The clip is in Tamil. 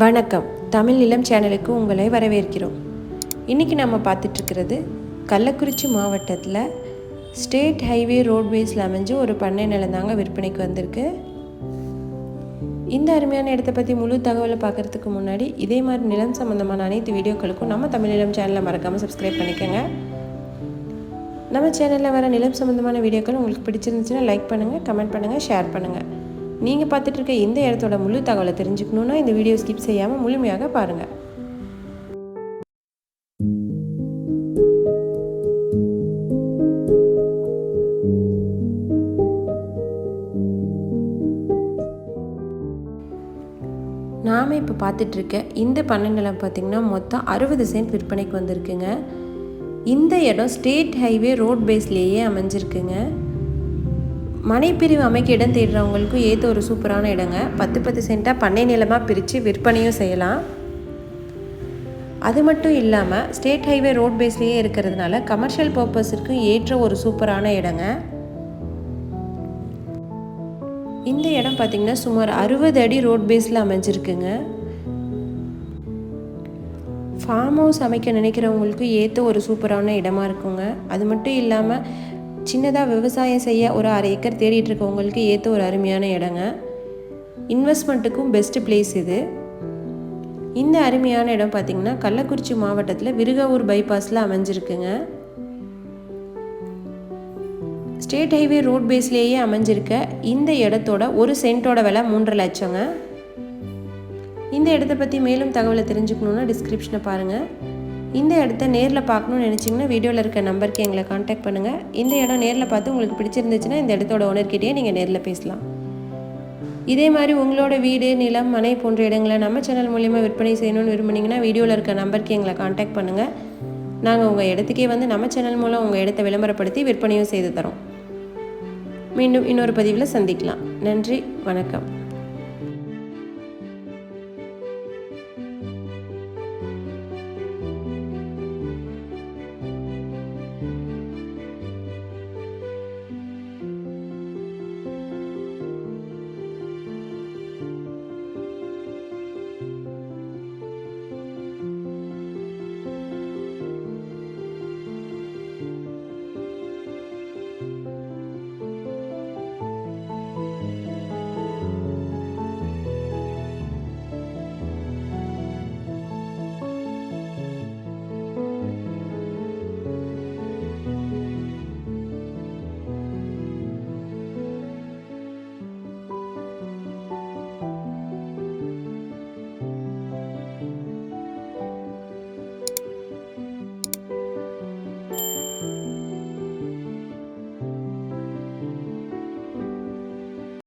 வணக்கம், தமிழ் நிலம் சேனலுக்கு உங்களை வரவேற்கிறோம். இன்றைக்கி நம்ம பார்த்துட்ருக்கிறது கள்ளக்குறிச்சி மாவட்டத்தில் ஸ்டேட் ஹைவே ரோட்வேஸில் அமைஞ்சு ஒரு பண்ணை நிலம் தாங்க விற்பனைக்கு வந்திருக்கு. இந்த அருமையான இடத்தை பற்றி முழு தகவலை பார்க்குறதுக்கு முன்னாடி இதே மாதிரி நிலம் சம்மந்தமான அனைத்து வீடியோக்களுக்கும் நம்ம தமிழ் நிலம் சேனலை மறக்காமல் சப்ஸ்கிரைப் பண்ணிக்கோங்க. நம்ம சேனலில் வர நிலம் சம்மந்தமான வீடியோக்கள் உங்களுக்கு பிடிச்சிருந்துச்சுன்னா லைக் பண்ணுங்கள், கமெண்ட் பண்ணுங்கள், ஷேர் பண்ணுங்கள். நீங்கள் பார்த்துட்ருக்க இந்த இடத்தோட முழு தகவலை தெரிஞ்சுக்கணுன்னா இந்த வீடியோ ஸ்கிப் செய்யாமல் முழுமையாக பாருங்கள். நாம் இப்போ பார்த்துட்ருக்க இந்த பண்ணை நிலம் பார்த்திங்கன்னா மொத்தம் 60 சென்ட் விற்பனைக்கு வந்திருக்குங்க. இந்த இடம் ஸ்டேட் ஹைவே ரோட் பேஸ்லேயே அமைஞ்சிருக்குங்க. மனைப்பிரிவு அமைக்க இடம் தேடுறவங்களுக்கும் ஏற்ற ஒரு சூப்பரான இடங்க. 10 சென்ட்டாக பண்ணை நிலமாக பிரித்து விற்பனையும் செய்யலாம். அது மட்டும் இல்லாமல் ஸ்டேட் ஹைவே ரோட் பேஸ்லேயே இருக்கிறதுனால கமர்ஷியல் பர்பஸுக்கும் ஏற்ற ஒரு சூப்பரான இடங்க. இந்த இடம் பார்த்திங்கன்னா சுமார் 60 அடி ரோட் பேஸில் அமைஞ்சிருக்குங்க. ஃபார்ம் ஹவுஸ் அமைக்க நினைக்கிறவங்களுக்கு ஏற்ற ஒரு சூப்பரான இடமா இருக்குங்க. அது மட்டும் இல்லாமல் சின்னதாக விவசாயம் செய்ய ஒரு 1/2 ஏக்கர் தேடிட்டு இருக்கவங்களுக்கு ஏற்ற ஒரு அருமையான இடங்க. இன்வெஸ்ட்மெண்ட்டுக்கும் பெஸ்ட் பிளேஸ் இது. இந்த அருமையான இடம் பார்த்திங்கன்னா கள்ளக்குறிச்சி மாவட்டத்தில் விருகாவூர் பைபாஸில் அமைஞ்சிருக்குங்க. ஸ்டேட் ஹைவே ரோட் பேஸ்லேயே அமைஞ்சிருக்க இந்த இடத்தோட ஒரு சென்ட்டோட விலை 3.5 லட்சங்க. இந்த இடத்த பற்றி மேலும் தகவலை தெரிஞ்சுக்கணுன்னா டிஸ்கிரிப்ஷனை பாருங்கள். இந்த இடத்த நேரில் பார்க்கணுன்னு நினச்சிங்கன்னா வீடியோவில் இருக்க நம்பருக்கு எங்களை காண்டாக்ட் பண்ணுங்கள். இந்த இடம் நேரில் பார்த்து உங்களுக்கு பிடிச்சிருந்துச்சுன்னா இந்த இடத்தோட ஓனர்கிட்டயே நீங்கள் நேரில் பேசலாம். இதே மாதிரி உங்களோட வீடு, நிலம், மனை போன்ற இடங்களை நம்ம சேனல் மூலிமா விற்பனை செய்யணும்னு விரும்புனீங்கன்னா வீடியோவில் இருக்க நம்பருக்கு எங்களை காண்டாக்ட் பண்ணுங்கள். நாங்கள் உங்கள் இடத்துக்கே வந்து நம்ம சேனல் மூலம் உங்கள் இடத்த விளம்பரப்படுத்தி விற்பனையும் செய்து தரோம். மீண்டும் இன்னொரு பதிவில் சந்திக்கலாம். நன்றி, வணக்கம்.